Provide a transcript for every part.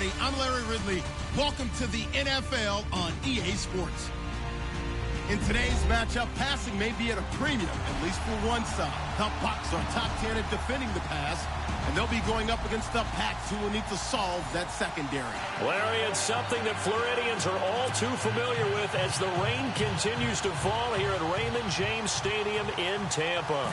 everybody. I'm Larry Ridley. Welcome to the NFL on EA Sports. In today's matchup, passing may be at a premium, at least for one side. The Bucs are top 10 at defending the pass, and they'll be going up against the Pats, who will need to solve that secondary. Larry, it's something that Floridians are all too familiar with as the rain continues to fall here at Raymond James Stadium in Tampa.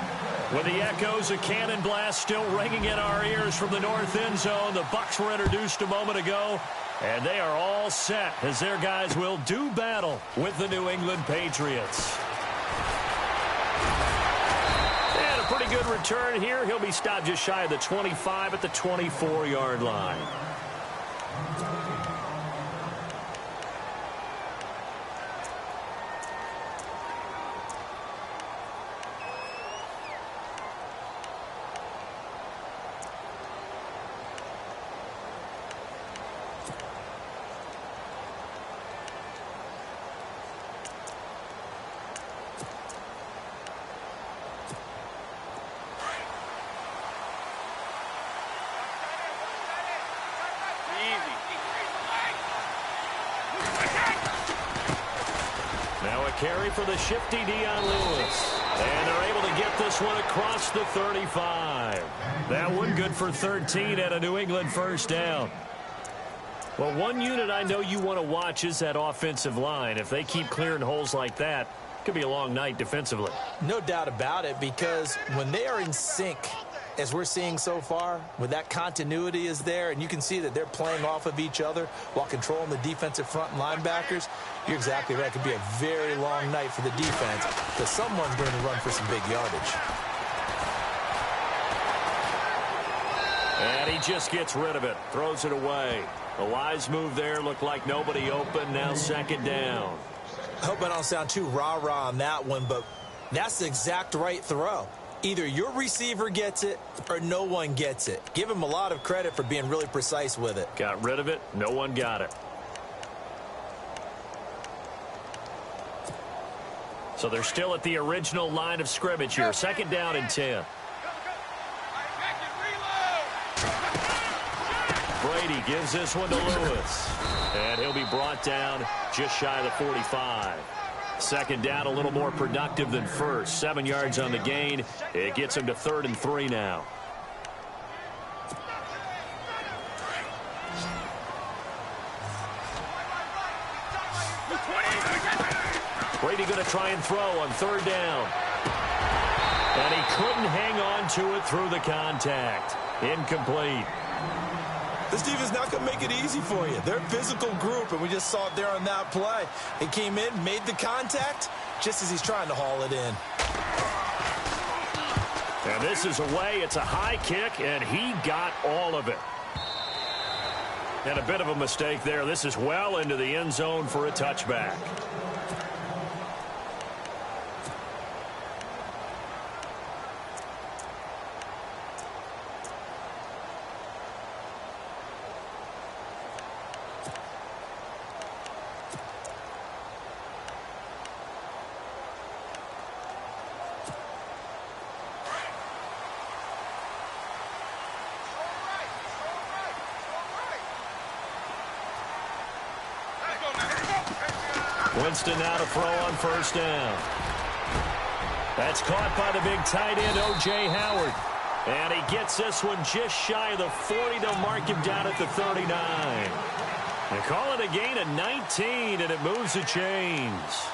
With the echoes of cannon blast still ringing in our ears from the north end zone, the Bucs were introduced a moment ago. And they are all set as their guys will do battle with the New England Patriots. And a pretty good return here. He'll be stopped just shy of the 25 at the 24-yard line. Carry for the shifty Dion Lewis. And they're able to get this one across the 35. That one good for 13 at a New England first down. Well, one unit I know you want to watch is that offensive line. If they keep clearing holes like that, it could be a long night defensively. No doubt about it, because when they are in sync, as we're seeing so far, when that continuity is there, and you can see that they're playing off of each other while controlling the defensive front and linebackers, you're exactly right. It could be a very long night for the defense because someone's going to run for some big yardage. And he just gets rid of it, throws it away. A wise move there, looked like nobody open, now second down. I hope I don't sound too rah-rah on that one, but that's the exact right throw. Either your receiver gets it or no one gets it. Give him a lot of credit for being really precise with it. Got rid of it. No one got it. So they're still at the original line of scrimmage here. Second down and 10. Brady gives this one to Lewis. And he'll be brought down just shy of the 45. Second down, a little more productive than first. 7 yards on the gain. It gets him to 3rd and 3 now. Brady going to try and throw on 3rd down. And he couldn't hang on to it through the contact. Incomplete. This defense is not going to make it easy for you. They're a physical group, and we just saw it there on that play. He came in, made the contact, just as he's trying to haul it in. And this is away. It's a high kick, and he got all of it. And a bit of a mistake there. This is well into the end zone for a touchback. Winston now to throw on 1st down. That's caught by the big tight end, O.J. Howard. And he gets this one just shy of the 40. They'll mark him down at the 39. They call it a gain of 19, and it moves the chains.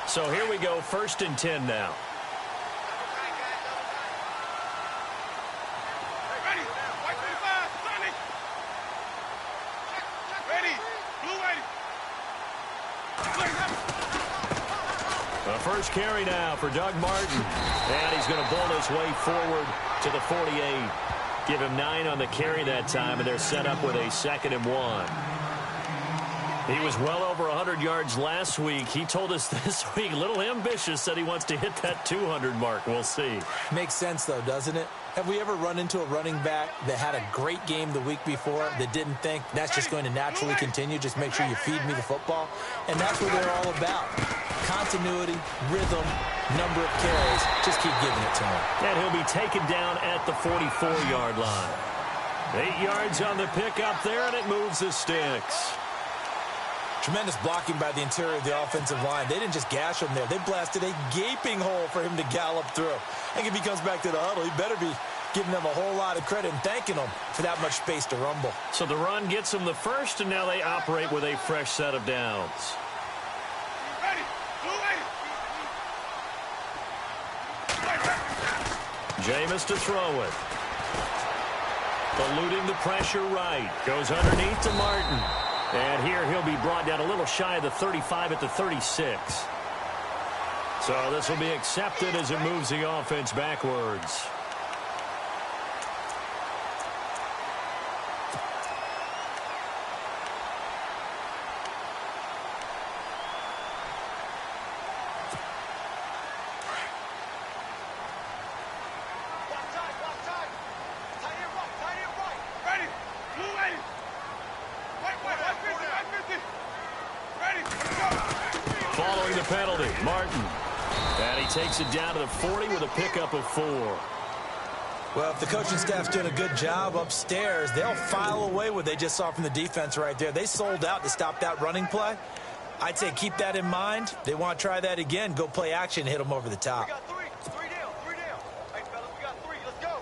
So here we go, 1st and 10 now. First carry now for Doug Martin. And he's going to bolt his way forward to the 48. Give him 9 on the carry that time, and they're set up with a 2nd and 1. He was well over 100 yards last week. He told us this week, a little ambitious, said he wants to hit that 200 mark. We'll see. Makes sense, though, doesn't it? Have we ever run into a running back that had a great game the week before that didn't think that's just going to naturally continue? Just make sure you feed me the football. And that's what they're all about. continuity, rhythm, number of carries. Just keep giving it to him. And he'll be taken down at the 44-yard line. 8 yards on the pickup there, and it moves the sticks. Tremendous blocking by the interior of the offensive line. They didn't just gash him there. They blasted a gaping hole for him to gallop through. I think if he comes back to the huddle, he better be giving them a whole lot of credit and thanking them for that much space to rumble. So the run gets them the first, and now they operate with a fresh set of downs. Jameis to throw it. Eluding the pressure right. Goes underneath to Martin. And here he'll be brought down a little shy of the 35 at the 36. So this will be accepted as it moves the offense backwards. Following the penalty, Martin. And he takes it down to the 40 with a pickup of 4. Well, if the coaching staff's doing a good job upstairs, they'll file away what they just saw from the defense right there. They sold out to stop that running play. I'd say keep that in mind. They want to try that again. Go play action, hit them over the top. We got three. Three down. Hey, fellas, we got 3. Let's go.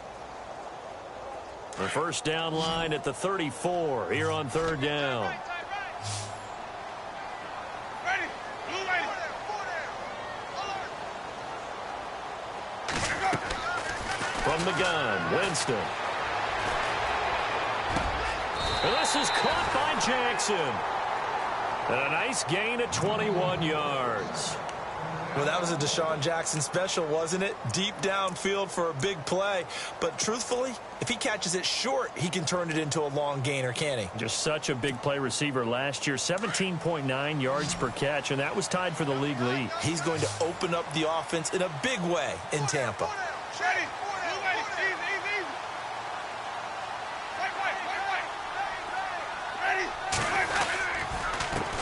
The first down line at the 34 here on 3rd down. From the gun, Winston. And this is caught by Jackson. And a nice gain at 21 yards. Well, that was a Deshaun Jackson special, wasn't it? Deep downfield for a big play. But truthfully, if he catches it short, he can turn it into a long gainer, can't he? Just such a big play receiver last year. 17.9 yards per catch, and that was tied for the league lead. He's going to open up the offense in a big way in Tampa.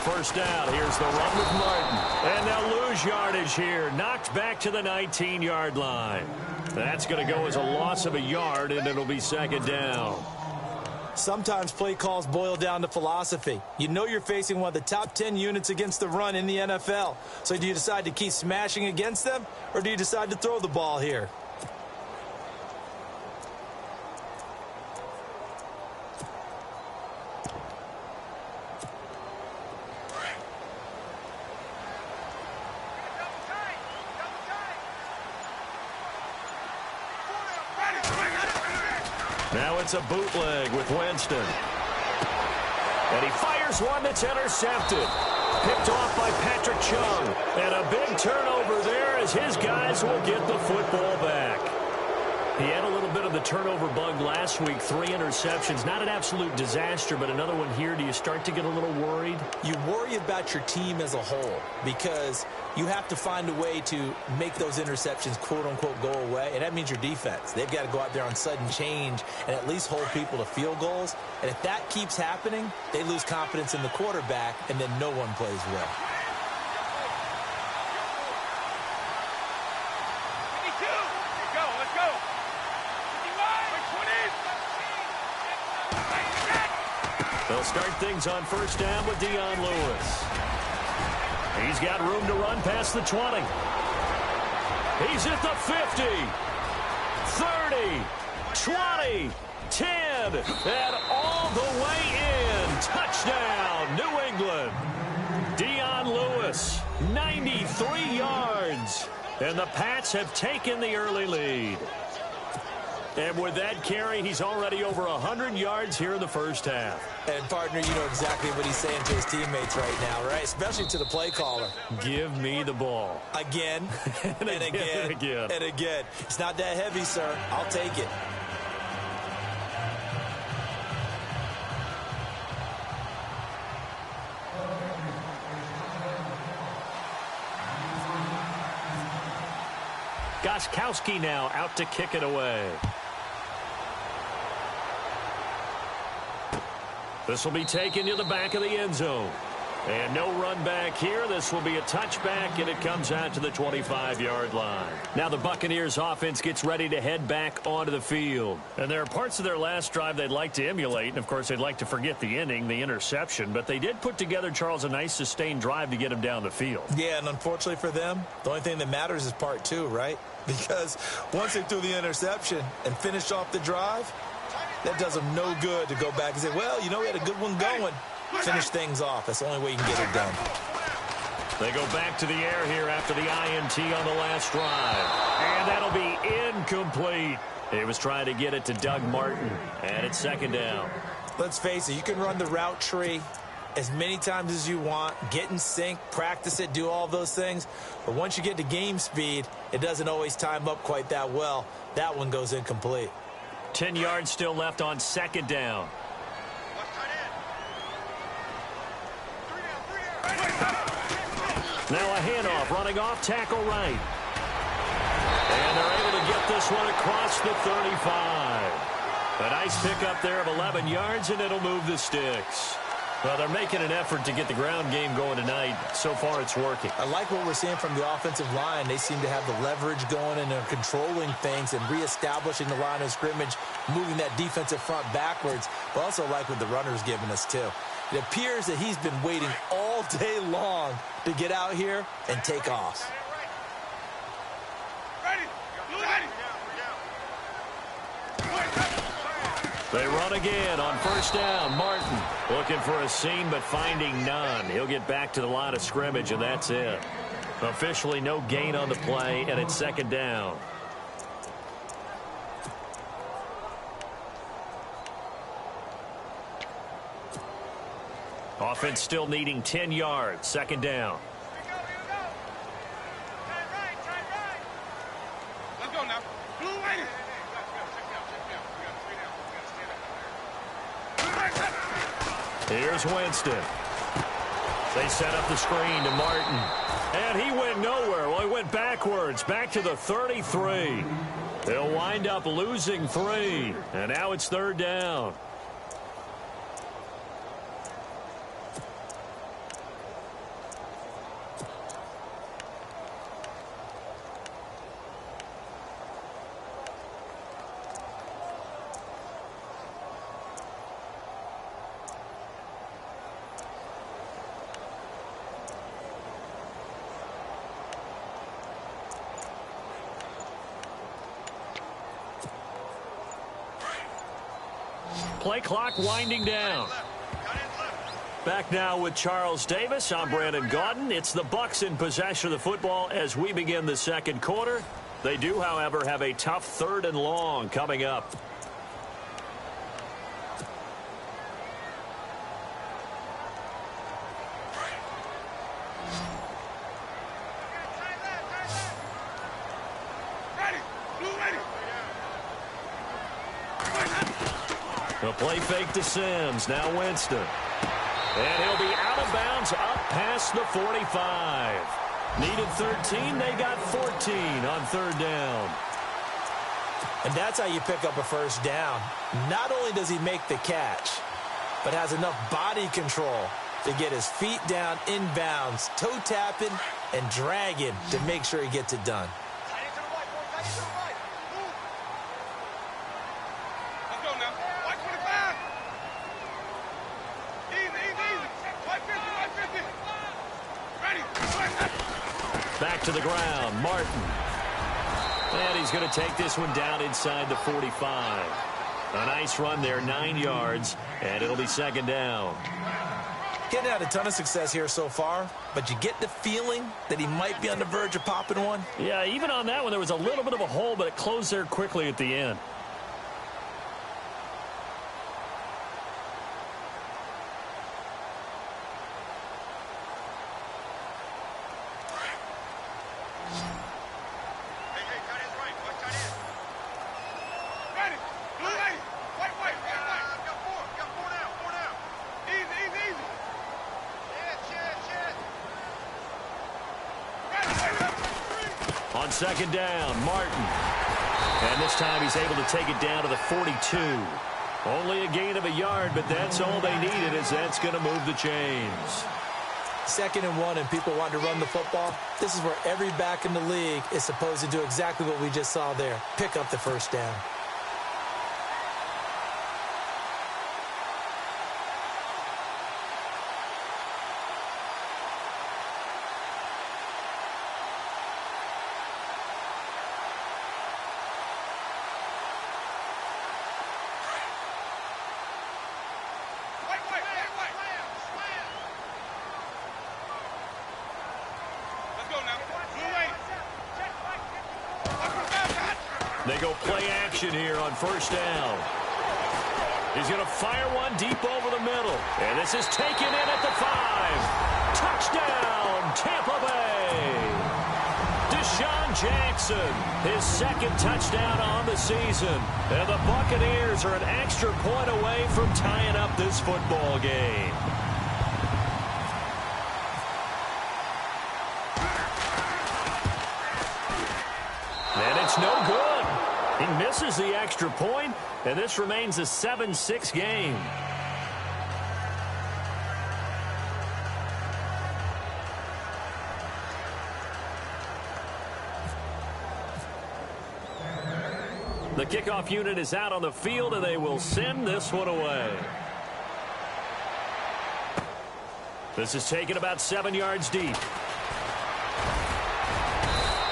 First down, here's the run with Martin. And they'll lose yardage here. Knocked back to the 19-yard line. That's going to go as a loss of a yard, and it'll be 2nd down. Sometimes play calls boil down to philosophy. You know you're facing one of the top 10 units against the run in the NFL. So do you decide to keep smashing against them, or do you decide to throw the ball here? Now it's a bootleg with Winston. And he fires one that's intercepted. Picked off by Patrick Chung. And a big turnover there as his guys will get the football back. He had a little bit of the turnover bug last week. 3 interceptions. Not an absolute disaster, but another one here. Do you start to get a little worried? You worry about your team as a whole because you have to find a way to make those interceptions, quote-unquote, go away, and that means your defense. They've got to go out there on sudden change and at least hold people to field goals. And if that keeps happening, they lose confidence in the quarterback, and then no one plays well. They'll start things on first down with Dion Lewis. He's got room to run past the 20. He's at the 50, 30, 20, 10, and all the way in. Touchdown, New England. Dion Lewis, 93 yards. And the Pats have taken the early lead. And with that carry, he's already over 100 yards here in the first half. And, partner, you know exactly what he's saying to his teammates right now, right? Especially to the play caller. Give me the ball. Again, and again, and again. It's not that heavy, sir. I'll take it. Gostkowski now out to kick it away. This will be taken to the back of the end zone. And no run back here. This will be a touchback, and it comes out to the 25-yard line. Now the Buccaneers offense gets ready to head back onto the field. And there are parts of their last drive they'd like to emulate, and of course they'd like to forget the ending, the interception. But they did put together, Charles, a nice sustained drive to get them down the field. Yeah, and unfortunately for them, the only thing that matters is part two, right? Because once they threw the interception and finished off the drive, that does them no good to go back and say, well, you know, we had a good one going. Finish things off. That's the only way you can get it done. They go back to the air here after the INT on the last drive. And that'll be incomplete. He was trying to get it to Doug Martin. And it's second down. Let's face it, you can run the route tree as many times as you want, get in sync, practice it, do all those things. But once you get to game speed, it doesn't always time up quite that well. That one goes incomplete. 10 yards still left on second down. Now a handoff, running off, tackle right. And they're able to get this one across the 35. A nice pickup there of 11 yards, and it'll move the sticks. Well, they're making an effort to get the ground game going tonight. So far, it's working. I like what we're seeing from the offensive line. They seem to have the leverage going, and they're controlling things and reestablishing the line of scrimmage, moving that defensive front backwards. But also like what the runner's giving us, too. It appears that he's been waiting all day long to get out here and take off. They run again on first down. Martin looking for a seam but finding none. He'll get back to the line of scrimmage, and that's it. Officially no gain on the play, and it's second down. Offense still needing 10 yards. Second down. Let's go now. Blue lady. Here's Winston. They set up the screen to Martin. And he went nowhere. Well, he went backwards, back to the 33. They'll wind up losing 3. And now it's third down. Play clock winding down. Back now with Charles Davis. I'm Brandon Gaudin. It's the Bucs in possession of the football as we begin the second quarter. They do, however, have a tough third and long coming up. A play fake to Sims. Now Winston. And he'll be out of bounds up past the 45. Needed 13. They got 14 on third down. And that's how you pick up a first down. Not only does he make the catch, but has enough body control to get his feet down inbounds, toe tapping and dragging to make sure he gets it done. Back to the ground, Martin. And he's going to take this one down inside the 45. A nice run there, 9 yards, and it'll be second down. Getting had a ton of success here so far, but you get the feeling that he might be on the verge of popping one. Yeah, even on that one, there was a little bit of a hole, but it closed there quickly at the end. On second down, Martin. And this time he's able to take it down to the 42. Only a gain of a yard, but that's all they needed, as that's going to move the chains. 2nd and 1 and people want to run the football, this is where every back in the league is supposed to do exactly what we just saw there. Pick up the first down. They go play action here on first down. He's going to fire one deep over the middle. And this is taken in at the 5. Touchdown, Tampa Bay. Deshaun Jackson, his 2nd touchdown on the season. And the Buccaneers are an extra point away from tying up this football game. And it's no good. He misses the extra point, and this remains a 7-6 game. The kickoff unit is out on the field, and they will send this one away. This is taken about 7 yards deep.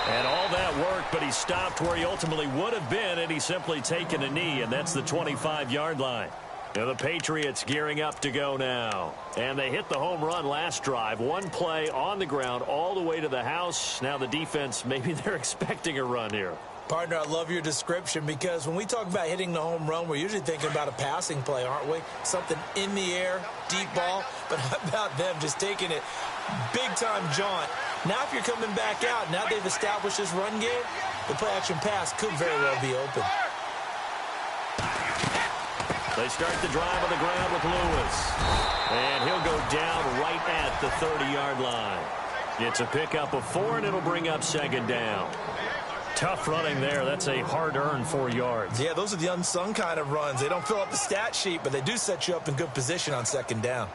And all that work, but he stopped where he ultimately would have been had he simply taken a knee, and that's the 25-yard line. Now the Patriots gearing up to go now. And they hit the home run last drive. One play on the ground all the way to the house. Now the defense, maybe they're expecting a run here. Partner, I love your description because when we talk about hitting the home run, we're usually thinking about a passing play, aren't we? Something in the air, deep ball. But how about them just taking it big-time jaunt? Now if you're coming back out, now they've established this run game, the play-action pass could very well be open. They start the drive on the ground with Lewis. And he'll go down right at the 30-yard line. It's a pickup of 4, and it'll bring up 2nd down. Tough running there. That's a hard-earned 4 yards. Yeah, those are the unsung kind of runs. They don't fill up the stat sheet, but they do set you up in good position on 2nd down.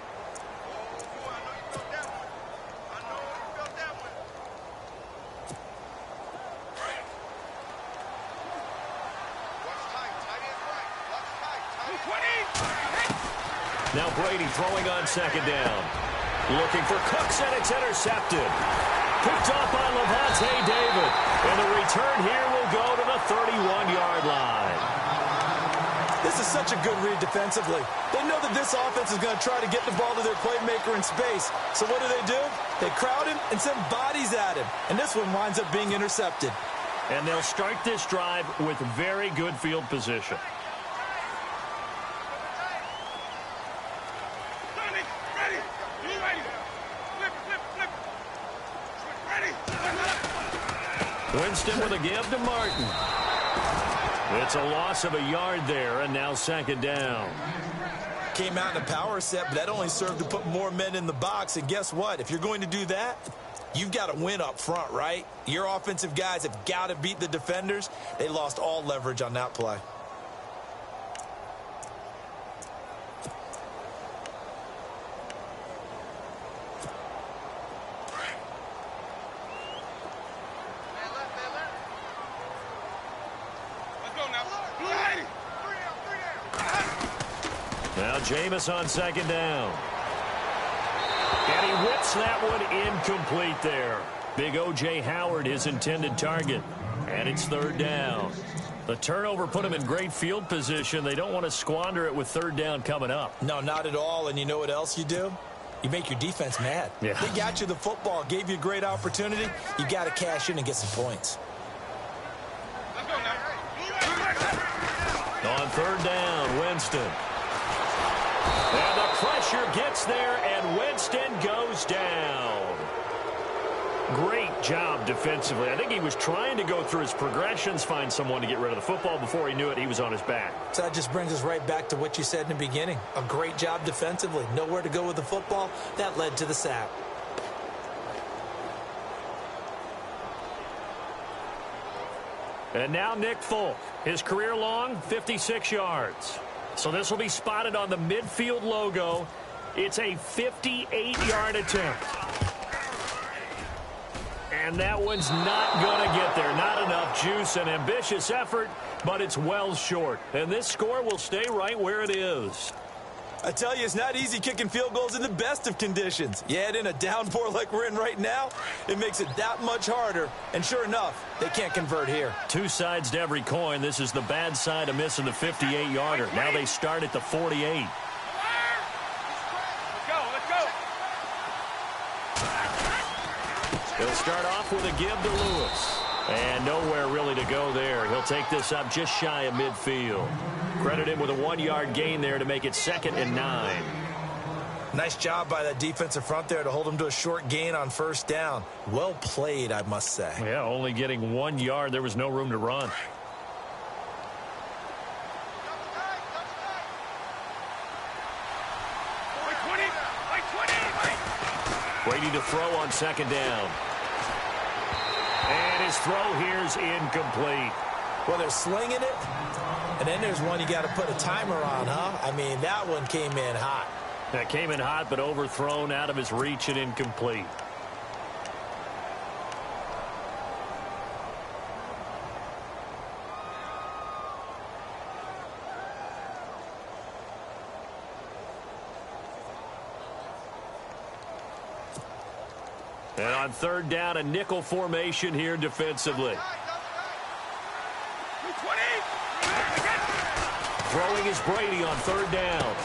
Now Brady throwing on 2nd down. Looking for Cooks, and it's intercepted. Picked off by Levante David. And the return here will go to the 31-yard line. This is such a good read defensively. They know that this offense is going to try to get the ball to their playmaker in space. So what do? They crowd him and send bodies at him. And this one winds up being intercepted. And they'll start this drive with very good field position. Winston with a give to Martin. It's a loss of a yard there, and now 2nd down. Came out in a power set, but that only served to put more men in the box. And guess what? If you're going to do that, you've got to win up front, right? Your offensive guys have got to beat the defenders. They lost all leverage on that play. Now Jameis on 2nd down. And he whips that one incomplete there. Big O.J. Howard, his intended target. And it's 3rd down. The turnover put him in great field position. They don't want to squander it with 3rd down coming up. No, not at all. And you know what else you do? You make your defense mad. Yeah. They got you the football, gave you a great opportunity. You got to cash in and get some points. On 3rd down, Winston. And the pressure gets there, and Winston goes down. Great job defensively. I think he was trying to go through his progressions, find someone to get rid of the football. Before he knew it, he was on his back. So that just brings us right back to what you said in the beginning. A great job defensively. Nowhere to go with the football. That led to the sack. And now Nick Folk. His career long, 56 yards. So this will be spotted on the midfield logo. It's a 58-yard attempt. And that one's not going to get there. Not enough juice. An ambitious effort, but it's well short. And this score will stay right where it is. I tell you, it's not easy kicking field goals in the best of conditions. You add in a downpour like we're in right now, it makes it that much harder. And sure enough, they can't convert here. Two sides to every coin. This is the bad side of missing the 58-yarder. Now they start at the 48. Let's go. He'll start off with a give to Lewis. And nowhere really to go there. He'll take this up just shy of midfield. Credit him with a 1-yard gain there to make it 2nd and 9. Nice job by that defensive front there to hold him to a short gain on first down. Well played, I must say. Yeah, only getting 1 yard. There was no room to run. Brady to throw on 2nd down. And his throw here's incomplete. Well, they're slinging it, and then there's one you got to put a timer on, huh? I mean, that one came in hot. That came in hot, but overthrown, out of his reach and incomplete. And on 3rd down, a nickel formation here defensively. Throwing is Brady on 3rd down.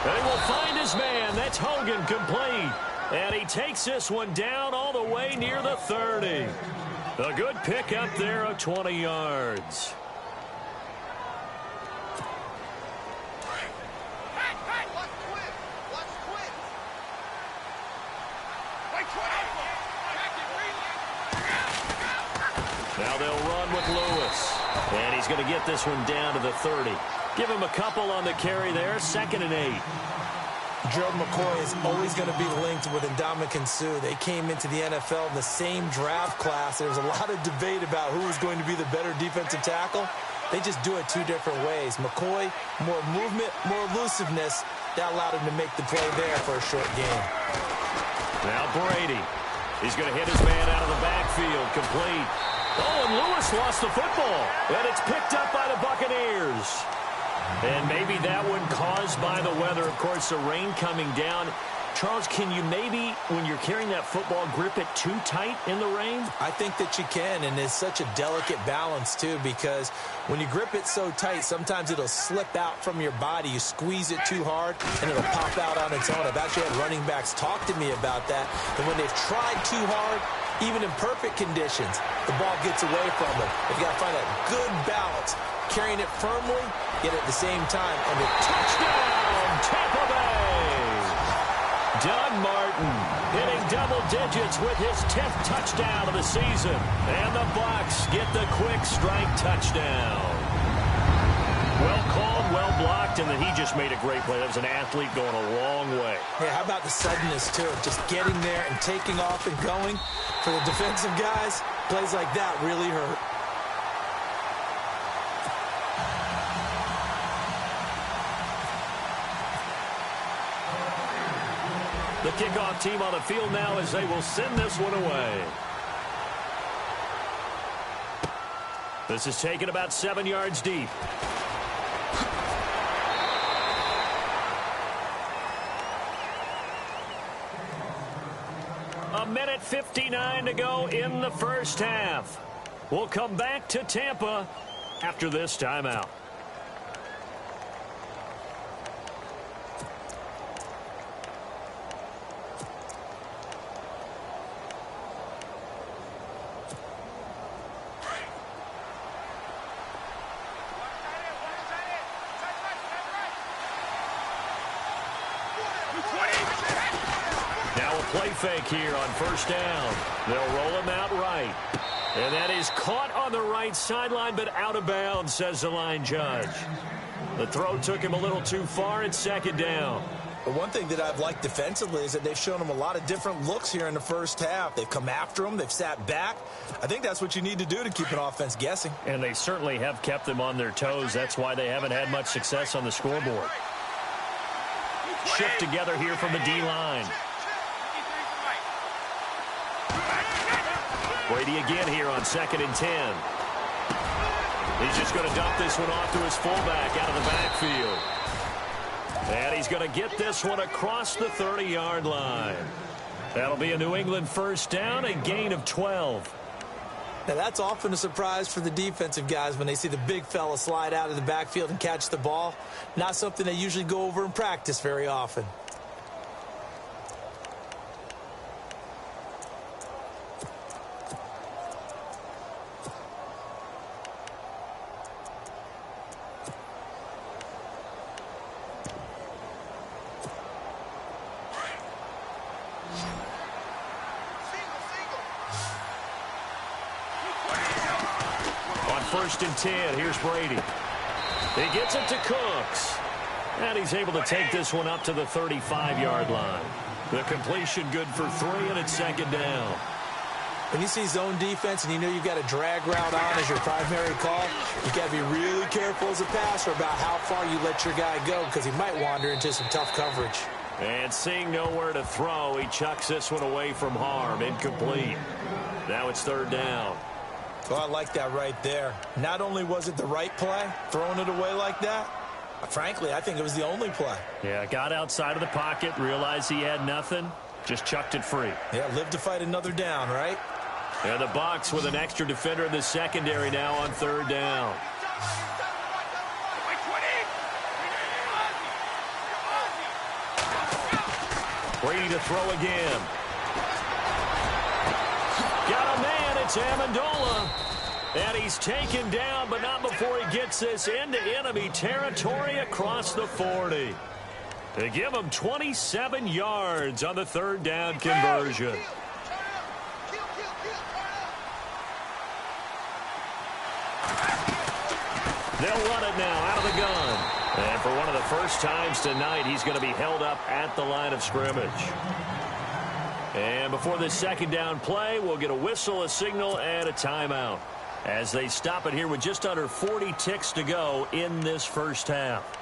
And he will find his man. That's Hogan, complete. And he takes this one down all the way near the 30. A good pick up there of 20 yards. Now they'll run with Lewis. And he's going to get this one down to the 30. Give him a couple on the carry there. 2nd and 8. Gerald McCoy is always going to be linked with Ndamukong Suh. They came into the NFL in the same draft class. There was a lot of debate about who was going to be the better defensive tackle. They just do it 2 different ways. McCoy, more movement, more elusiveness. That allowed him to make the play there for a short gain. Now Brady. He's going to hit his man out of the backfield. Complete. Oh, and Lewis lost the football. And it's picked up by the Buccaneers. And maybe that one caused by the weather. Of course, the rain coming down. Charles, can you maybe, when you're carrying that football, grip it too tight in the rain? I think that you can, and it's such a delicate balance, too, because when you grip it so tight, sometimes it'll slip out from your body. You squeeze it too hard, and it'll pop out on its own. I've actually had running backs talk to me about that, and when they've tried too hard, even in perfect conditions, the ball gets away from them. You've got to find that good balance, carrying it firmly, yet at the same time, and the touchdown, Tampa Bay! Doug Martin hitting double digits with his 10th touchdown of the season. And the Bucs get the quick strike touchdown. Well called, well blocked, and then he just made a great play. That was an athlete going a long way. Yeah, how about the suddenness, too? Just getting there and taking off and going. For the defensive guys, plays like that really hurt. The kickoff team on the field now as they will send this one away. This is taken about 7 yards deep. A minute 59 to go in the first half. We'll come back to Tampa after this timeout. Play fake here on first down. They'll roll him out right. And that is caught on the right sideline, but out of bounds, says the line judge. The throw took him a little too far. It's 2nd down. But one thing that I've liked defensively is that they've shown him a lot of different looks here in the first half. They've come after him. They've sat back. I think that's what you need to do to keep an offense guessing. And they certainly have kept them on their toes. That's why they haven't had much success on the scoreboard. Shift together here from the D-line. Brady again here on 2nd and 10. He's just going to dump this one off to his fullback out of the backfield. And he's going to get this one across the 30-yard line. That'll be a New England first down, a gain of 12. Now, that's often a surprise for the defensive guys when they see the big fella slide out of the backfield and catch the ball. Not something they usually go over in practice very often. First and 10. Here's Brady. He gets it to Cooks. And he's able to take this one up to the 35-yard line. The completion good for 3, and it's 2nd down. When you see zone defense and you know you've got a drag route on as your primary call, you've got to be really careful as a passer about how far you let your guy go because he might wander into some tough coverage. And seeing nowhere to throw, he chucks this one away from harm. Incomplete. Now it's 3rd down. Oh, I like that right there. Not only was it the right play, throwing it away like that, frankly, I think it was the only play. Yeah, got outside of the pocket, realized he had nothing, just chucked it free. Yeah, live to fight another down, right? And the Bucs with an extra defender in the secondary now on 3rd down. Brady to throw again. Got a man, it's Amendola. And he's taken down, but not before he gets this into enemy territory across the 40. They give him 27 yards on the 3rd down conversion. They'll run it now out of the gun. And for one of the first times tonight, he's going to be held up at the line of scrimmage. And before this 2nd down play, we'll get a whistle, a signal, and a timeout as they stop it here with just under 40 ticks to go in this first half.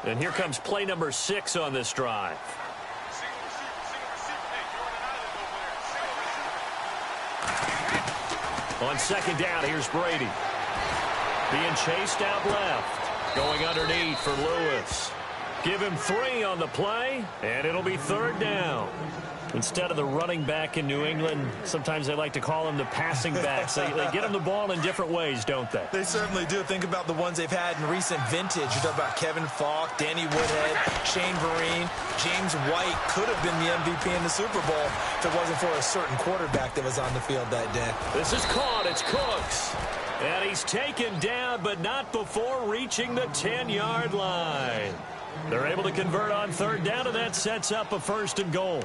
And here comes play number 6 on this drive. On 2nd down, here's Brady. Being chased out left. Going underneath for Lewis. Give him 3 on the play, and it'll be 3rd down. Instead of the running back in New England, sometimes they like to call them the passing backs. They get them the ball in different ways, don't they? They certainly do. Think about the ones they've had in recent vintage. You talk about Kevin Falk, Danny Woodhead, Shane Vereen, James White could have been the MVP in the Super Bowl if it wasn't for a certain quarterback that was on the field that day. This is caught. It's Cooks. And he's taken down, but not before reaching the 10-yard line. They're able to convert on 3rd down, and that sets up a 1st and goal.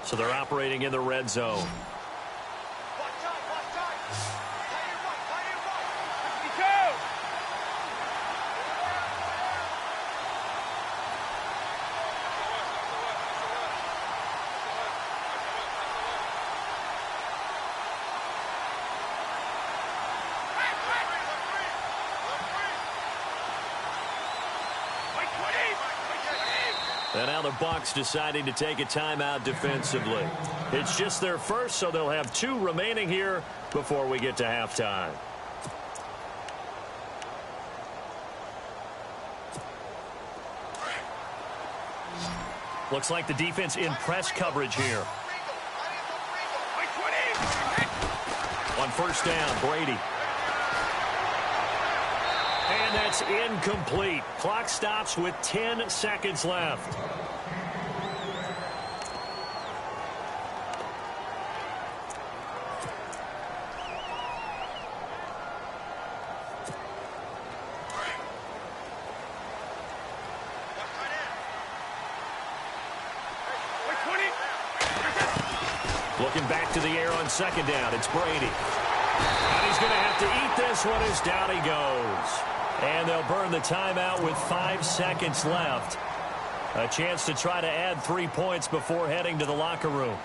So they're operating in the red zone. And now the Bucs deciding to take a timeout defensively. It's just their first, so they'll have 2 remaining here before we get to halftime. Looks like the defense in press coverage here. On 1st down, Brady. And that's incomplete. Clock stops with 10 seconds left. Looking back to the air on 2nd down, it's Brady. And he's going to have to eat this one as down he goes. And they'll burn the timeout with 5 seconds left. A chance to try to add 3 points before heading to the locker room.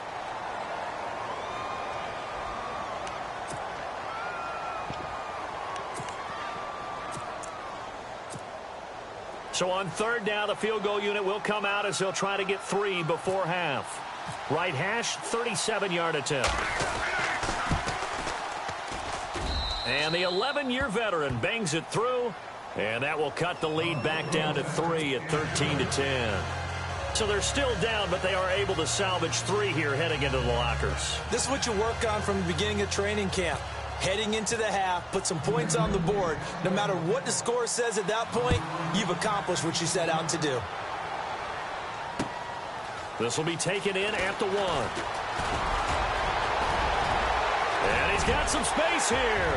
So on third down, the field goal unit will come out as they'll try to get 3 before half. Right hash, 37-yard attempt. And the 11-year veteran bangs it through, and that will cut the lead back down to 3 at 13-10. So they're still down, but they are able to salvage 3 here heading into the lockers. This is what you work on from the beginning of training camp. Heading into the half, put some points on the board. No matter what the score says at that point, you've accomplished what you set out to do. This will be taken in at the 1. And he's got some space here.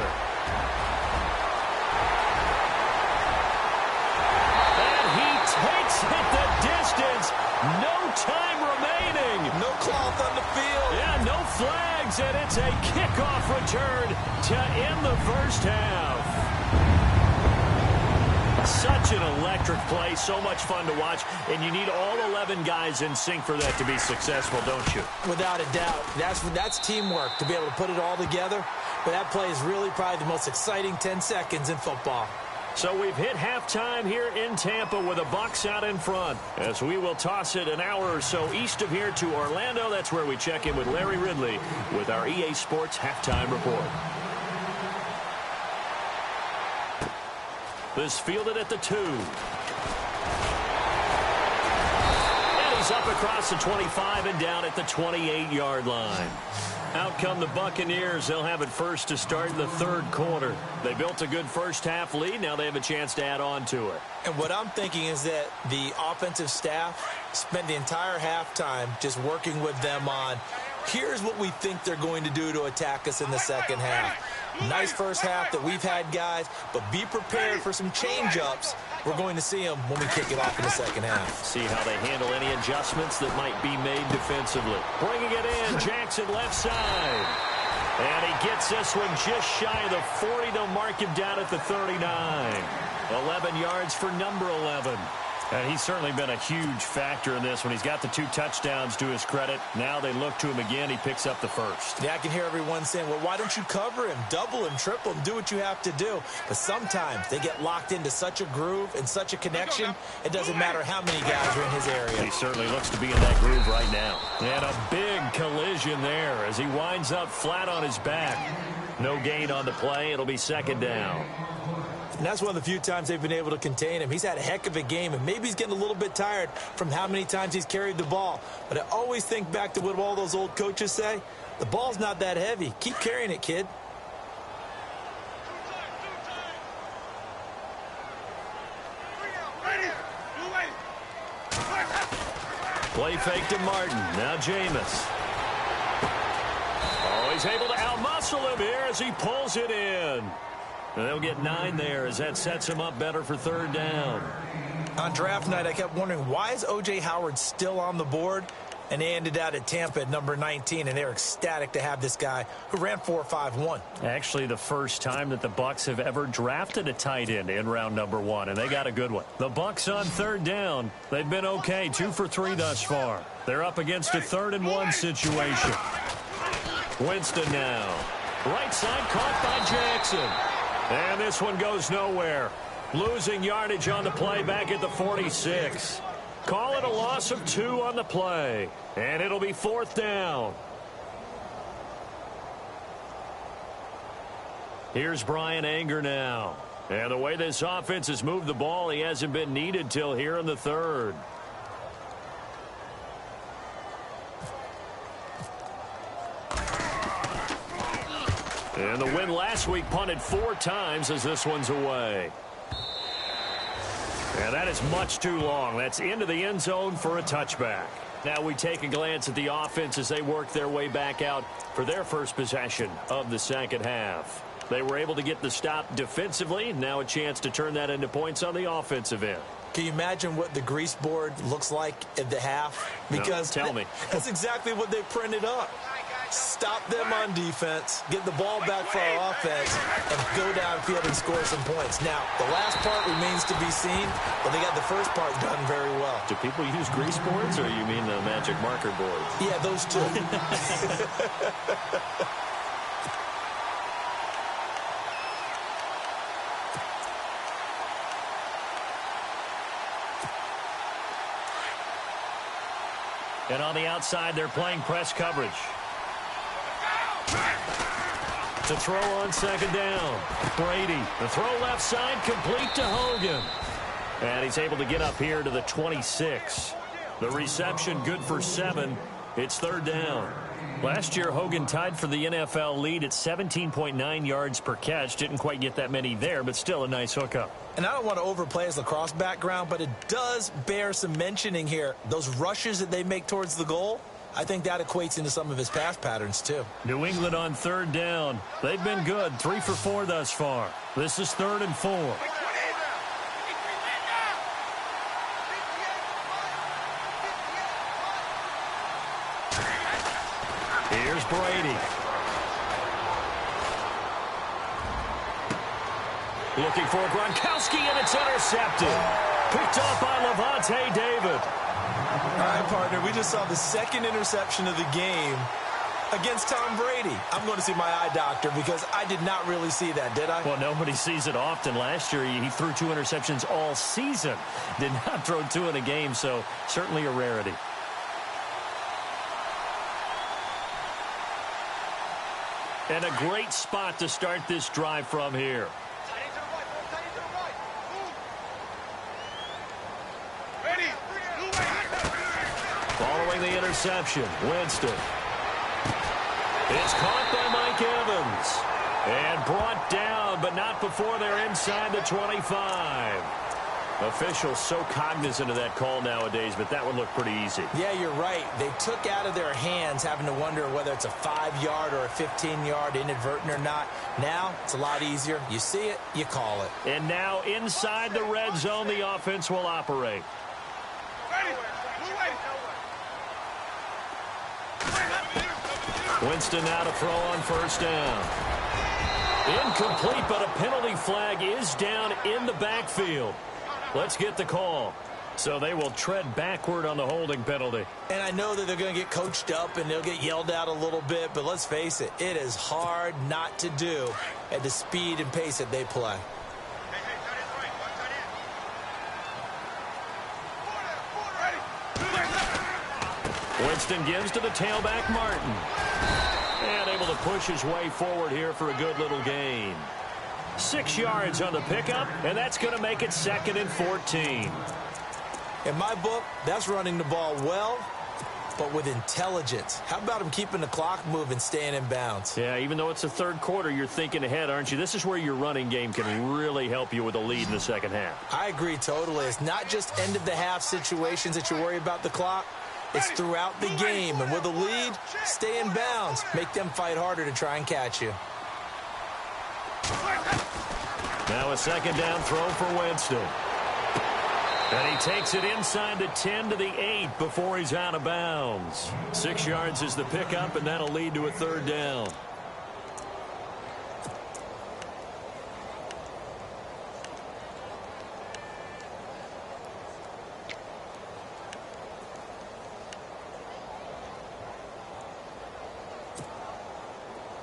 And he takes it the distance. No time remaining. No cloth on the field. Yeah, no flags, and it's a kickoff return to end the first half. Such an electric play, so much fun to watch, and you need all 11 guys in sync for that to be successful, don't you? Without a doubt. That's teamwork, to be able to put it all together. But that play is really probably the most exciting 10 seconds in football. So we've hit halftime here in Tampa with the Bucs out in front. As we will toss it an hour or so east of here to Orlando. That's where we check in with Larry Ridley with our EA Sports halftime report. This fielded at the 2. And he's up across the 25 and down at the 28-yard line. Out come the Buccaneers. They'll have it first to start in the third quarter. They built a good first-half lead. Now they have a chance to add on to it. And what I'm thinking is that the offensive staff spent the entire halftime just working with them on, here's what we think they're going to do to attack us in the second half. Nice first half that we've had, guys, but be prepared for some change-ups. We're going to see them when we kick it off in the second half. See how they handle any adjustments that might be made defensively. Bringing it in, Jackson left side. And he gets this one just shy of the 40. They'll mark him down at the 39. 11 yards for number 11. And he's certainly been a huge factor in this when he's got the 2 touchdowns to his credit. Now they look to him again. He picks up the first. Yeah, I can hear everyone saying, well, why don't you cover him, double him, triple him, do what you have to do. But sometimes they get locked into such a groove and such a connection, it doesn't matter how many guys are in his area. He certainly looks to be in that groove right now. And a big collision there as he winds up flat on his back. No gain on the play. It'll be second down. And that's one of the few times they've been able to contain him. He's had a heck of a game, and maybe he's getting a little bit tired from how many times he's carried the ball. But I always think back to what all those old coaches say. The ball's not that heavy. Keep carrying it, kid. Play fake to Martin. Now Jameis. Oh, he's able to outmuscle him here as he pulls it in. And they'll get 9 there as that sets him up better for third down. On draft night, I kept wondering, why is O.J. Howard still on the board? And they ended out at Tampa at number 19, and they're ecstatic to have this guy who ran 4.51. Actually, the first time that the Bucs have ever drafted a tight end in round number 1, and they got a good one. The Bucs on third down. They've been okay, 2 for 3 thus far. They're up against a 3rd and 1 situation. Winston now. Right side caught by Jackson. And this one goes nowhere. Losing yardage on the play back at the 46. Call it a loss of 2 on the play. And it'll be 4th down. Here's Brian Anger now. And the way this offense has moved the ball, he hasn't been needed till here in the 3rd. And the win last week punted 4 times as this one's away. And that is much too long. That's into the end zone for a touchback. Now we take a glance at the offense as they work their way back out for their first possession of the second half. They were able to get the stop defensively. Now a chance to turn that into points on the offensive end. Can you imagine what the grease board looks like at the half? Because no, tell me. That's exactly what they printed up. stop them on defense, get the ball back for our offense, and go downfield and score some points. Now, the last part remains to be seen, but they got the first part done very well. Do people use grease boards, or you mean the magic marker boards? Yeah, those two. And on the outside, they're playing press coverage. To throw on second down. Brady, the throw left side, complete to Hogan. And he's able to get up here to the 26. The reception good for 7. It's third down. Last year, Hogan tied for the NFL lead at 17.9 yards per catch. Didn't quite get that many there, but still a nice hookup. And I don't want to overplay his lacrosse background, but it does bear some mentioning here. Those rushes that they make towards the goal, I think that equates into some of his pass patterns, too. New England on third down. They've been good, 3 for 4 thus far. This is 3rd and 4. Here's Brady. Looking for Gronkowski, and it's intercepted. Picked off by Levante David. All right, partner, we just saw the second interception of the game against Tom Brady. I'm going to see my eye doctor because I did not really see that, did I? Well, nobody sees it often. Last year, he threw 2 interceptions all season. Did not throw 2 in a game, so certainly a rarity. And a great spot to start this drive from here. Following the interception, Winston. It's caught by Mike Evans. And brought down, but not before they're inside the 25. Officials so cognizant of that call nowadays, but that would look pretty easy. Yeah, you're right. They took out of their hands having to wonder whether it's a 5-yard or a 15-yard inadvertent or not. Now, it's a lot easier. You see it, you call it. And now inside the red zone, the offense will operate. Winston now to throw on first down. Incomplete, but a penalty flag is down in the backfield. Let's get the call. So they will tread backward on the holding penalty. And I know that they're going to get coached up and they'll get yelled at a little bit, but let's face it, it is hard not to do at the speed and pace that they play. Winston gives to the tailback, Martin. And able to push his way forward here for a good little gain. 6 yards on the pickup, and that's going to make it 2nd and 14. In my book, that's running the ball well, but with intelligence. How about him keeping the clock moving, staying in bounds? Yeah, even though it's the third quarter, you're thinking ahead, aren't you? This is where your running game can really help you with a lead in the second half. I agree totally. It's not just end-of-the-half situations that you worry about the clock. It's throughout the game, and with a lead, stay in bounds. Make them fight harder to try and catch you. Now a second down throw for Winston. And he takes it inside the 10 to the 8 before he's out of bounds. 6 yards is the pickup, and that'll lead to a third down.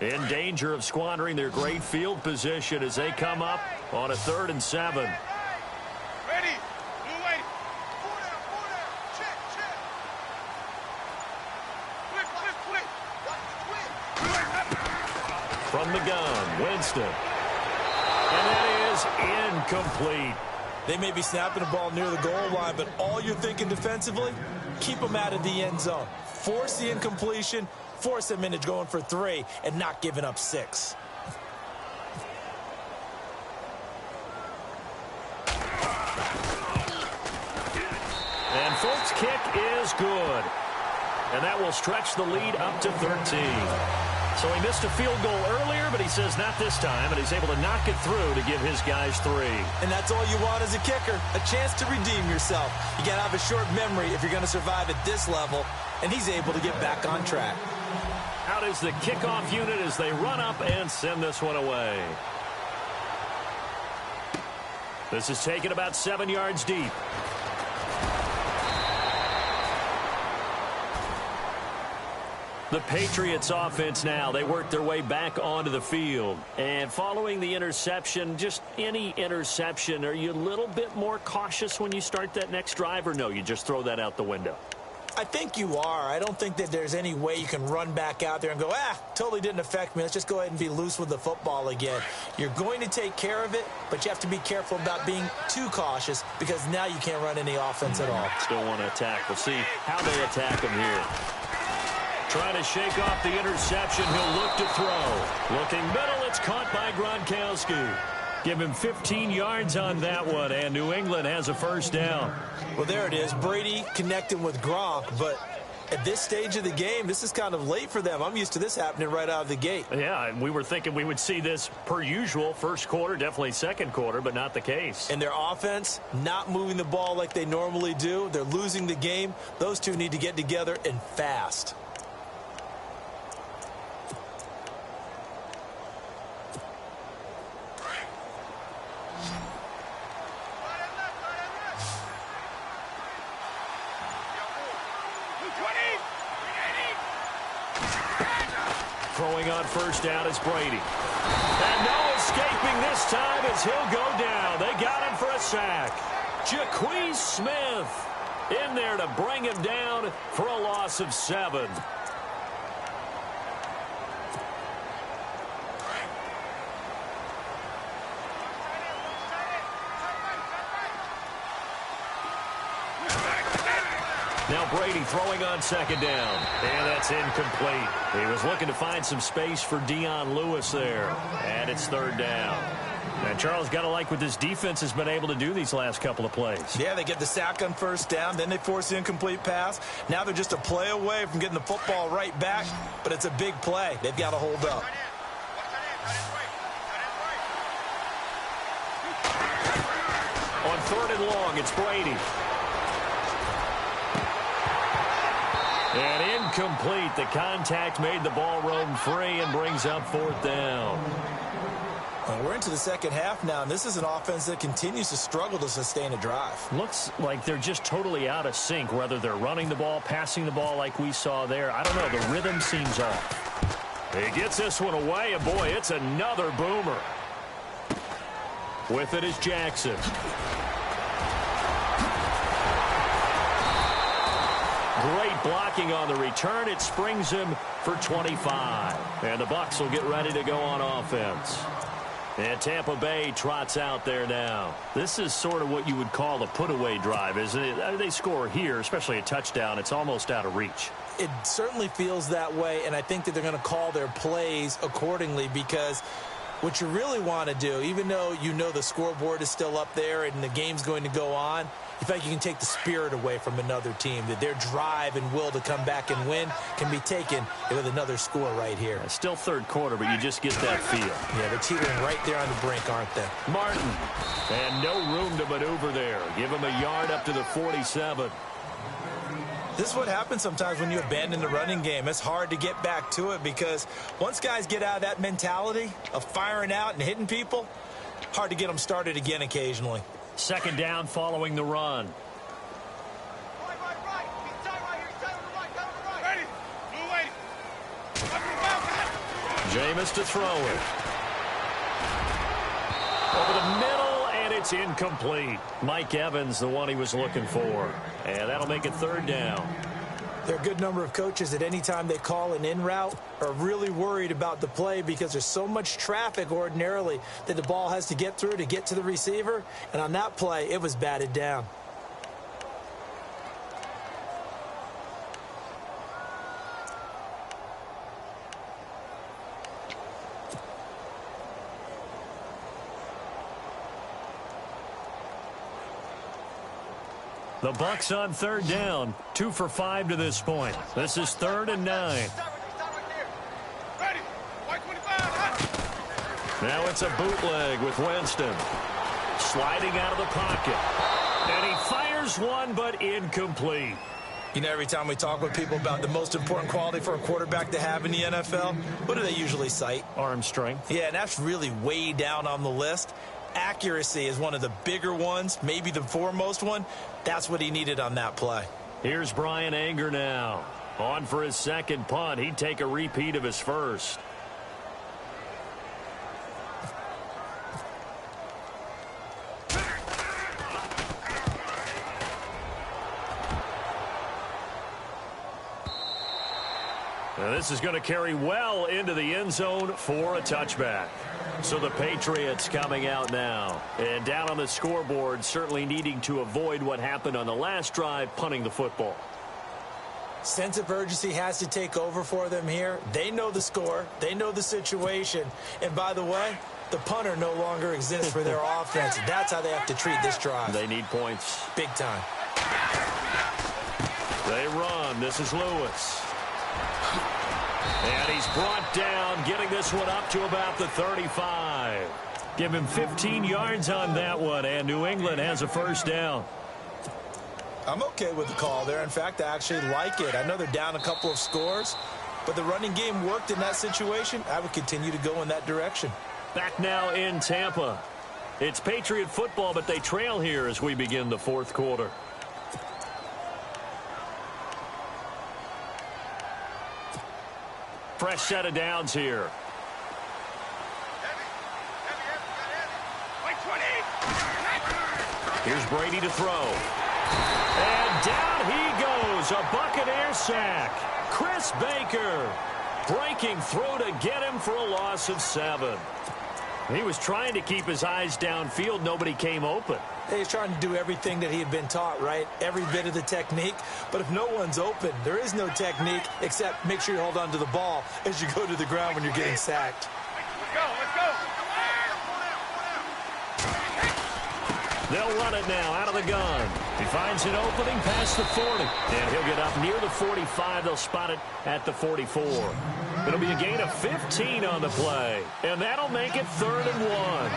In danger of squandering their great field position as they come up on a 3rd and 7. Ready. Blue lady. 4 down. Check. Quick. From the gun, Winston. And that is incomplete. They may be snapping the ball near the goal line, but all you're thinking defensively, keep them out of the end zone. Force the incompletion, force them into going for 3, and not giving up 6. And Folk's kick is good. And that will stretch the lead up to 13. So he missed a field goal earlier, but he says not this time, and he's able to knock it through to give his guys 3. And that's all you want as a kicker, a chance to redeem yourself. You got to have a short memory if you're going to survive at this level, and he's able to get back on track. Out is the kickoff unit as they run up and send this one away. This is taken about 7 yards deep. The Patriots offense now, they work their way back onto the field. And following the interception, just any interception, are you a little bit more cautious when you start that next drive, or no, you just throw that out the window? I think you are. I don't think that there's any way you can run back out there and go, totally didn't affect me. Let's just go ahead and be loose with the football again. You're going to take care of it, but you have to be careful about being too cautious because now you can't run any offense at all. Still want to attack. We'll see how they attack him here. Trying to shake off the interception. He'll look to throw. Looking middle. It's caught by Gronkowski. Give him 15 yards on that one, and New England has a first down. Well, there it is. Brady connecting with Gronk, but at this stage of the game, this is kind of late for them. I'm used to this happening right out of the gate. Yeah, and we were thinking we would see this per usual. First quarter, definitely second quarter, but not the case. And their offense not moving the ball like they normally do. They're losing the game. Those two need to get together and fast. Throwing on first down is Brady. And no escaping this time as he'll go down. They got him for a sack. Jaquez Smith in there to bring him down for a loss of 7. Now Brady throwing on second down. And that's incomplete. He was looking to find some space for Dion Lewis there. And it's third down. And Charles, got to like what this defense has been able to do these last couple of plays. Yeah, they get the sack on first down. Then they force the incomplete pass. Now they're just a play away from getting the football right back. But it's a big play. They've got to hold up. On third and long, it's Brady. And incomplete. The contact made the ball roam free and brings up fourth down. Well, we're into the second half now, and this is an offense that continues to struggle to sustain a drive. Looks like they're just totally out of sync, whether they're running the ball, passing the ball like we saw there. I don't know. The rhythm seems off. He gets this one away, and boy, it's another boomer. With it is Jackson. Great blocking on the return. It springs him for 25. And the Bucs will get ready to go on offense. And Tampa Bay trots out there now. This is sort of what you would call a put-away drive, isn't it? They score here, especially a touchdown. It's almost out of reach. It certainly feels that way, and I think that they're going to call their plays accordingly because what you really want to do, even though you know the scoreboard is still up there and the game's going to go on, you feel like you can take the spirit away from another team, that their drive and will to come back and win can be taken with another score right here. It's still third quarter, but you just get that feel. Yeah, they're teetering right there on the brink, aren't they? Martin. And no room to maneuver there. Give him a yard up to the 47. This is what happens sometimes when you abandon the running game. It's hard to get back to it because once guys get out of that mentality of firing out and hitting people, hard to get them started again occasionally. Second down following the run. Jameis to throw it. Over the middle, and it's incomplete. Mike Evans, the one he was looking for. And that'll make it third down. There are a good number of coaches that any time they call an in route are really worried about the play because there's so much traffic ordinarily that the ball has to get through to get to the receiver. And on that play, it was batted down. The Bucs on third down, 2 for 5 to this point. This is 3rd and 9. Now it's a bootleg with Winston. Sliding out of the pocket. And he fires one, but incomplete. You know, every time we talk with people about the most important quality for a quarterback to have in the NFL, what do they usually cite? Arm strength. Yeah, and that's really way down on the list. Accuracy is one of the bigger ones, maybe the foremost one. That's what he needed on that play. Here's Brian Anger now. On for his second punt. He'd take a repeat of his first. Now this is going to carry well into the end zone for a touchback. So the Patriots coming out now. And down on the scoreboard, certainly needing to avoid what happened on the last drive, punting the football. Sense of urgency has to take over for them here. They know the score. They know the situation. And by the way, the punter no longer exists for their offense. That's how they have to treat this drive. They need points. Big time. They run. This is Lewis. And he's brought down, getting this one up to about the 35. Give him 15 yards on that one, and New England has a first down. I'm okay with the call there. In fact, I actually like it. I know they're down a couple of scores, but the running game worked in that situation. I would continue to go in that direction. Back now in Tampa. It's Patriot football, but they trail here as we begin the fourth quarter. Fresh set of downs here. Here's Brady to throw. And down he goes. A Buccaneer sack. Chris Baker breaking through to get him for a loss of 7. He was trying to keep his eyes downfield. Nobody came open. He's trying to do everything that he had been taught, right? Every bit of the technique. But if no one's open, there is no technique except make sure you hold on to the ball as you go to the ground when you're getting sacked. Let's go, let's go. They'll run it now out of the gun. He finds an opening past the 40. And he'll get up near the 45. They'll spot it at the 44. It'll be a gain of 15 on the play. And that'll make it 3rd and 1.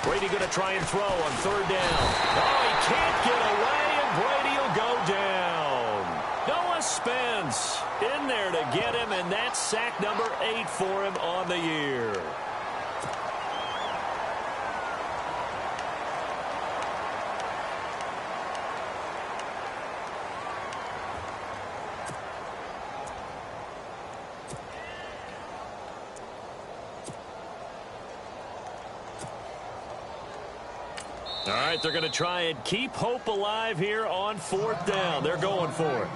Brady going to try and throw on 3rd down. Oh, he can't get away, and Brady will go down. Noah Spence in there to get him, and that's sack number 8 for him on the year. All right, they're going to try and keep hope alive here on 4th down. They're going for it.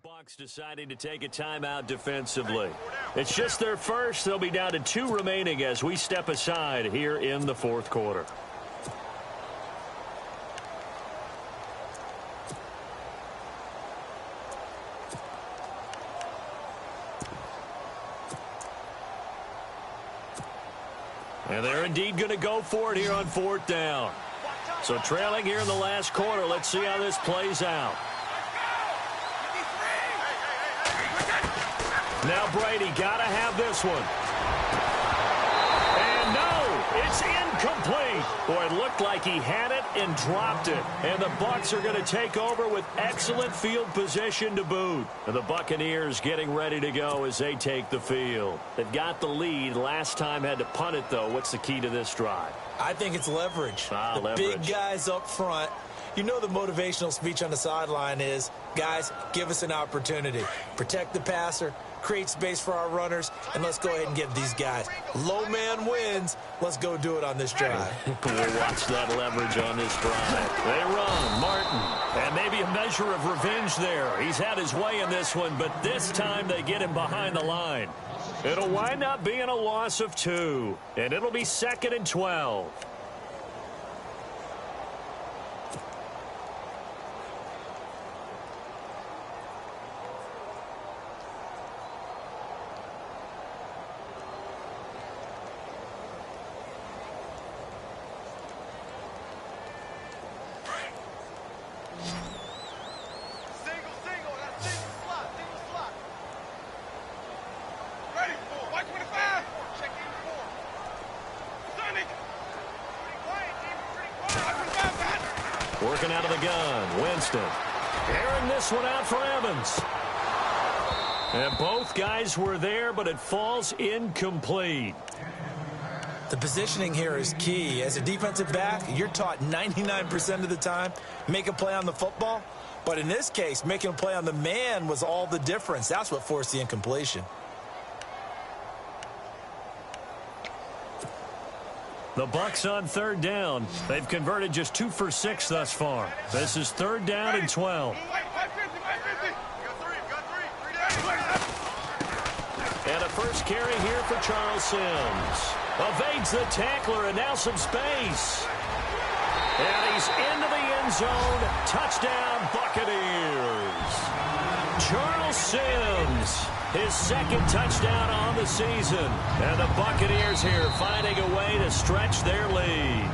The Bucs deciding to take a timeout defensively. It's just their first. They'll be down to 2 remaining as we step aside here in the 4th quarter. And they're indeed going to go for it here on 4th down. So trailing here in the last quarter. Let's see how this plays out. Now Brady got to have this one. And no, it's incomplete. Boy, it looked like he had it and dropped it. And the Bucs are going to take over with excellent field position to boot. And the Buccaneers getting ready to go as they take the field. They've got the lead. Last time had to punt it, though. What's the key to this drive? I think it's leverage. Leverage. Big guys up front. You know the motivational speech on the sideline is, guys, give us an opportunity. Protect the passer, create space for our runners, and let's go ahead and give these guys. Low man wins. Let's go do it on this drive. We'll watch that leverage on this drive. They run. Martin. And maybe a measure of revenge there. He's had his way in this one, but this time they get him behind the line. It'll wind up being a loss of 2, and it'll be 2nd and 12. Working out of the gun, Winston. Airing this one out for Evans. And both guys were there, but it falls incomplete. The positioning here is key. As a defensive back, you're taught 99% of the time, make a play on the football. But in this case, making a play on the man was all the difference. That's what forced the incompletion. The Bucs on 3rd down. They've converted just 2 for 6 thus far. This is 3rd down and 12. And a first carry here for Charles Sims. Evades the tackler and now some space. And he's into the end zone. Touchdown, Buccaneers. Charles Sims, his 2nd touchdown on the season. And the Buccaneers here finding a way to stretch their lead.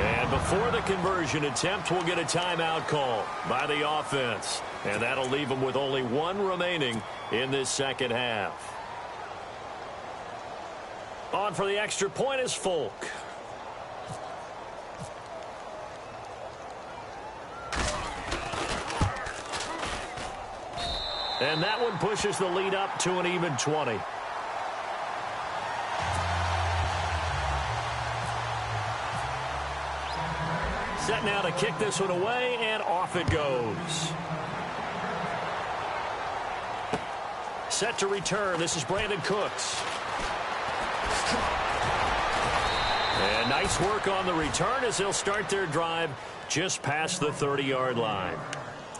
And before the conversion attempt, we'll get a timeout call by the offense. And that'll leave them with only 1 remaining in this 2nd half. On for the extra point is Folk. And that one pushes the lead up to an even 20. Set now to kick this one away, and off it goes. Set to return. This is Brandon Cooks. And nice work on the return as they'll start their drive just past the 30-yard line.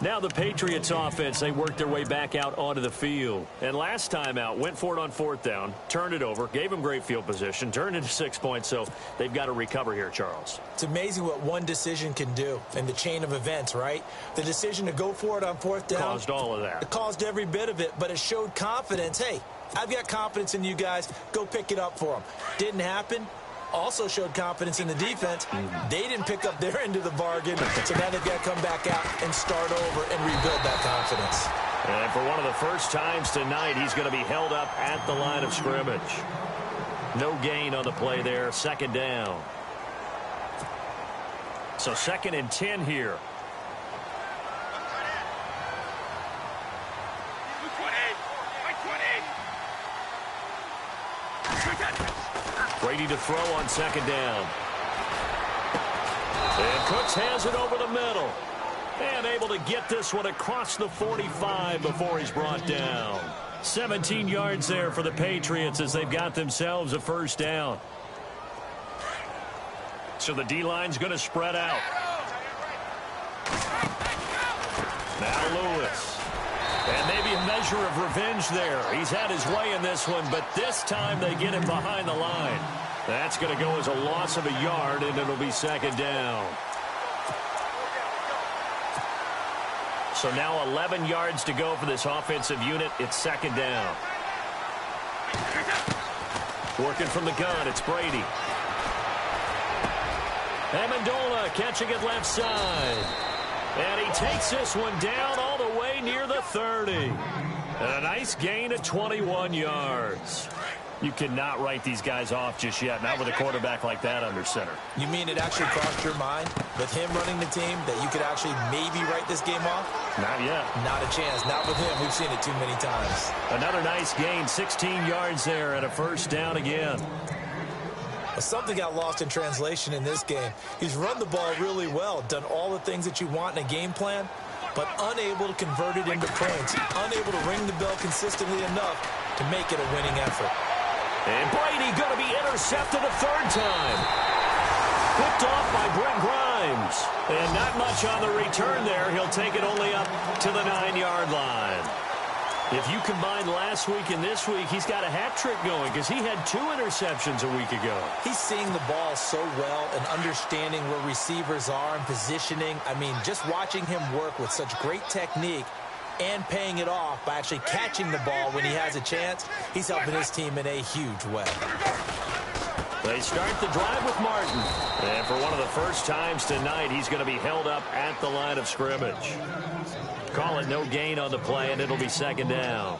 Now the Patriots offense, they worked their way back out onto the field. And last time out, went for it on 4th down, turned it over, gave them great field position, turned into 6 points, so they've got to recover here, Charles. It's amazing what one decision can do in the chain of events, right? The decision to go for it on 4th down. Caused all of that. It caused every bit of it, but it showed confidence. Hey, I've got confidence in you guys. Go pick it up for them. Didn't happen. Also showed confidence in the defense. They didn't pick up their end of the bargain, so now they've got to come back out and start over and rebuild that confidence. And for one of the first times tonight, he's going to be held up at the line of scrimmage. No gain on the play there, 2nd down. So 2nd and 10 here. Brady to throw on 2nd down. And Cooks has it over the middle. And able to get this one across the 45 before he's brought down. 17 yards there for the Patriots as they've got themselves a 1st down. So the D-line's going to spread out. Now Lewis. And maybe a measure of revenge there. He's had his way in this one, but this time they get him behind the line. That's going to go as a loss of a yard, and it'll be 2nd down. So now 11 yards to go for this offensive unit. It's 2nd down. Working from the gun, it's Brady. Amendola catching it left side. And he takes this one down all the way near the 30. And a nice gain of 21 yards. You cannot write these guys off just yet, not with a quarterback like that under center. You mean it actually crossed your mind with him running the team that you could actually maybe write this game off? Not yet. Not a chance. Not with him. We've seen it too many times. Another nice gain, 16 yards there, and a 1st down again. Well, something got lost in translation in this game. He's run the ball really well, done all the things that you want in a game plan, but unable to convert it into points, unable to ring the bell consistently enough to make it a winning effort. And Brady going to be intercepted a third time. Picked off by Brent Grimes. And not much on the return there. He'll take it only up to the 9-yard line. If you combine last week and this week, he's got a hat trick going because he had 2 interceptions a week ago. He's seeing the ball so well and understanding where receivers are and positioning. I mean, just watching him work with such great technique and paying it off by actually catching the ball when he has a chance, he's helping his team in a huge way. They start the drive with Martin. And for one of the first times tonight, he's going to be held up at the line of scrimmage. Call it no gain on the play, and it'll be second down.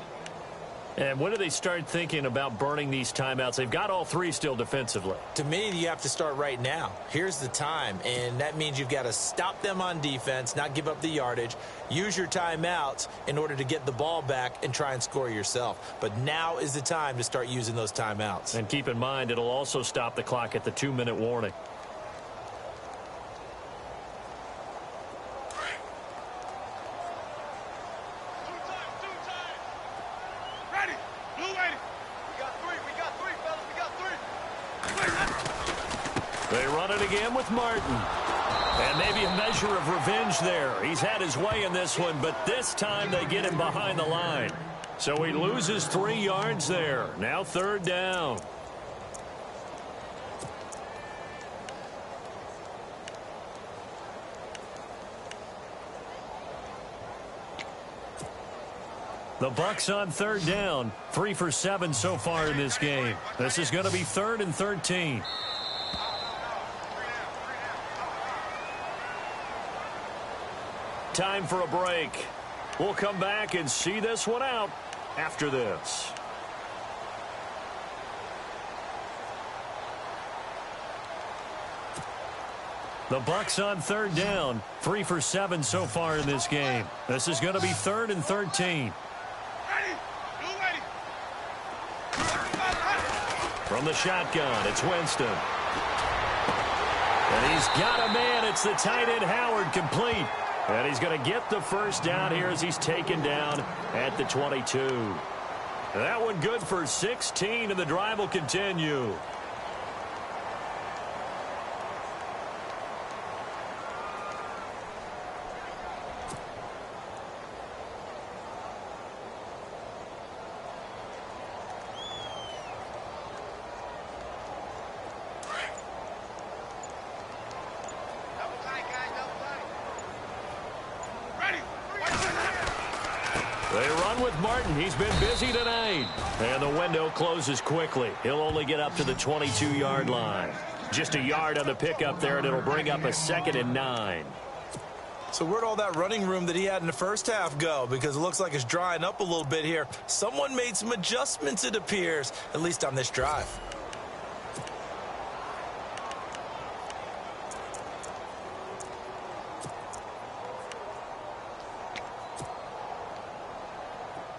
And when do they start thinking about burning these timeouts? They've got all 3 still defensively. To me, you have to start right now. Here's the time, and that means you've got to stop them on defense, not give up the yardage, use your timeouts in order to get the ball back and try and score yourself. But now is the time to start using those timeouts. And keep in mind, it'll also stop the clock at the 2-minute warning. They run it again with Martin. And maybe a measure of revenge there. He's had his way in this one, but this time they get him behind the line. So he loses 3 yards there. Now third down. The Bucs on third down. 3 for 7 so far in this game. This is going to be 3rd and 13. Time for a break. We'll come back and see this one out after this. The Bucs on third down. 3 for 7 so far in this game. This is going to be 3rd and 13. From the shotgun, it's Winston. And he's got a man. It's the tight end Howard, complete. And he's going to get the first down here as he's taken down at the 22. That one good for 16, and the drive will continue. They run with Martin. He's been busy tonight. And the window closes quickly. He'll only get up to the 22-yard line. Just a yard on the pickup there, and it'll bring up a 2nd and 9. So where'd all that running room that he had in the first half go? Because it looks like it's drying up a little bit here. Someone made some adjustments, it appears, at least on this drive.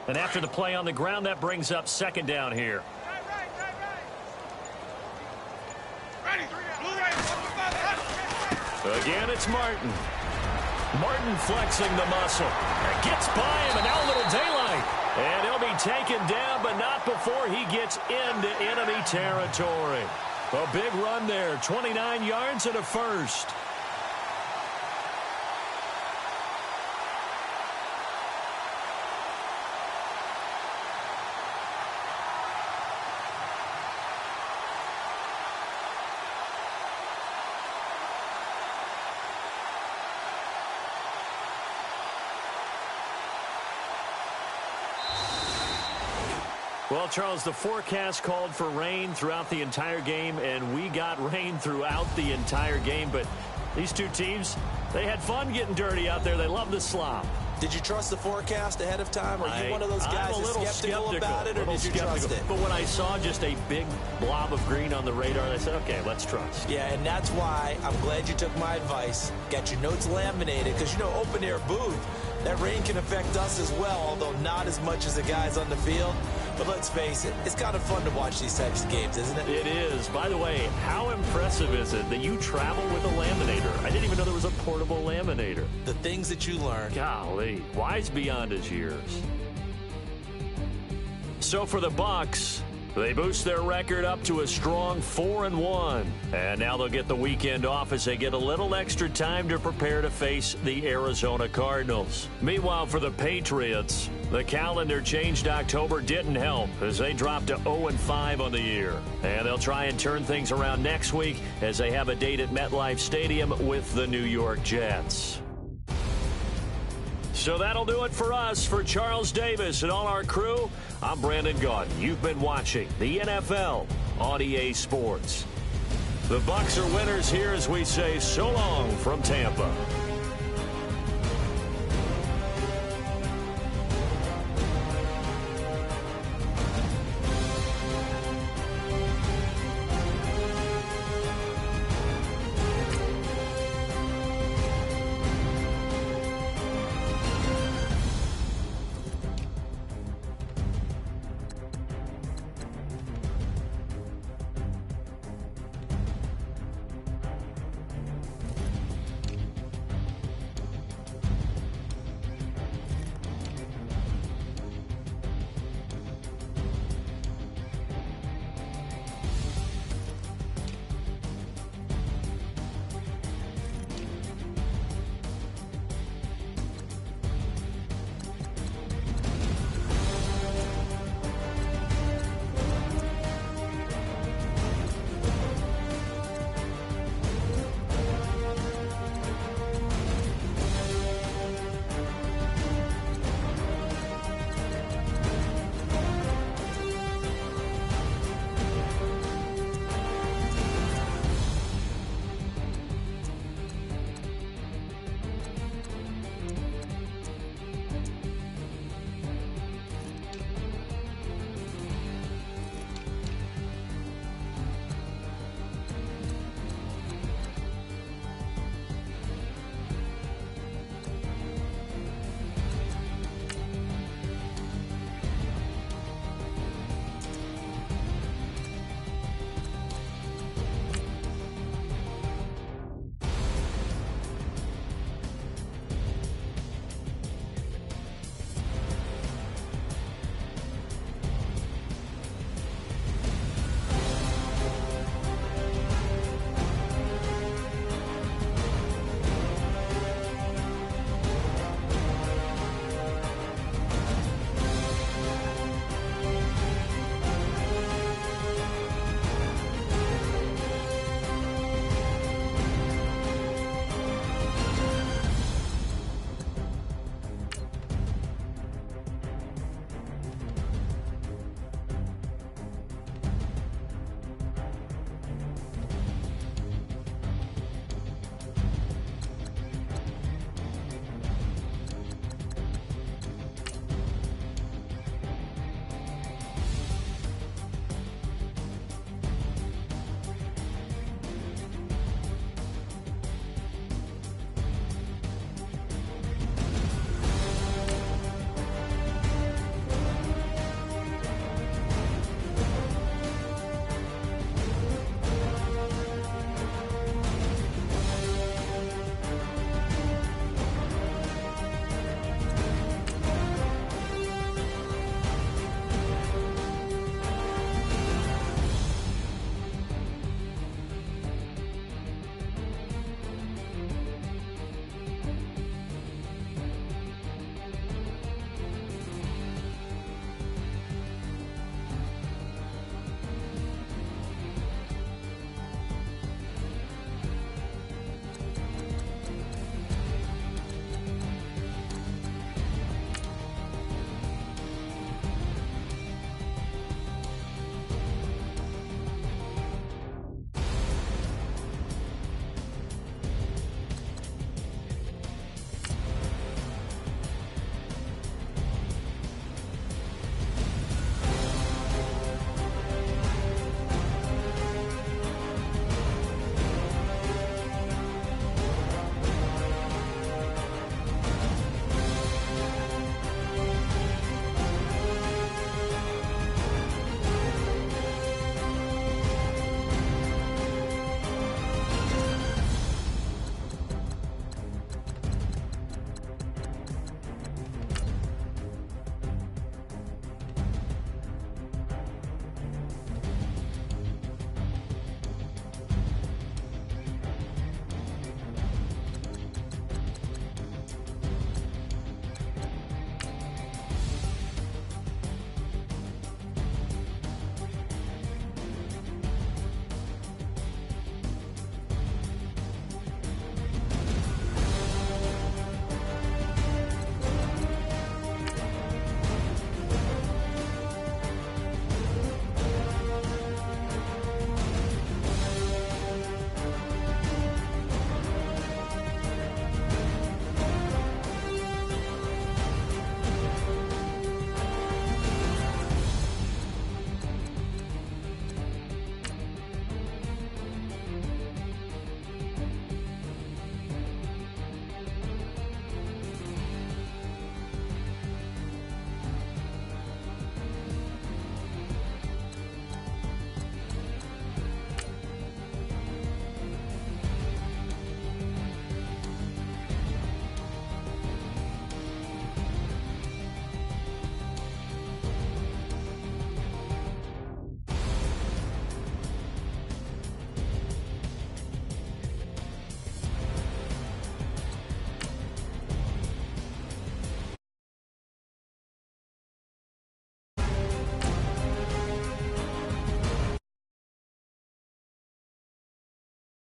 And after the play on the ground, that brings up 2nd down here. Again, it's Martin. Martin flexing the muscle. Gets by him, and now a little daylight. And he'll be taken down, but not before he gets into enemy territory. A big run there, 29 yards and a first. Well, Charles, the forecast called for rain throughout the entire game, and we got rain throughout the entire game. But these two teams, they had fun getting dirty out there. They love the slop. Did you trust the forecast ahead of time? Or are you one of those guys I'm a little that's skeptical about it, or did you trust it? But when I saw just a big blob of green on the radar, I said, okay, let's trust. Yeah, and that's why I'm glad you took my advice. Got your notes laminated, because, you know, open-air booth, that rain can affect us as well, although not as much as the guys on the field. But let's face it, it's kind of fun to watch these types of games, isn't it? It is. By the way, how impressive is it that you travel with a laminator? I didn't even know there was a portable laminator. The things that you learn. Golly, wise beyond his years. So for the Bucs, they boost their record up to a strong 4-1. And now they'll get the weekend off as they get a little extra time to prepare to face the Arizona Cardinals. Meanwhile, for the Patriots, the calendar changed October didn't help as they dropped to 0-5 on the year. And they'll try and turn things around next week as they have a date at MetLife Stadium with the New York Jets. So that'll do it for us. For Charles Davis and all our crew, I'm Brandon Gaudin. You've been watching the NFL on EA Sports. The Bucs are winners here as we say so long from Tampa.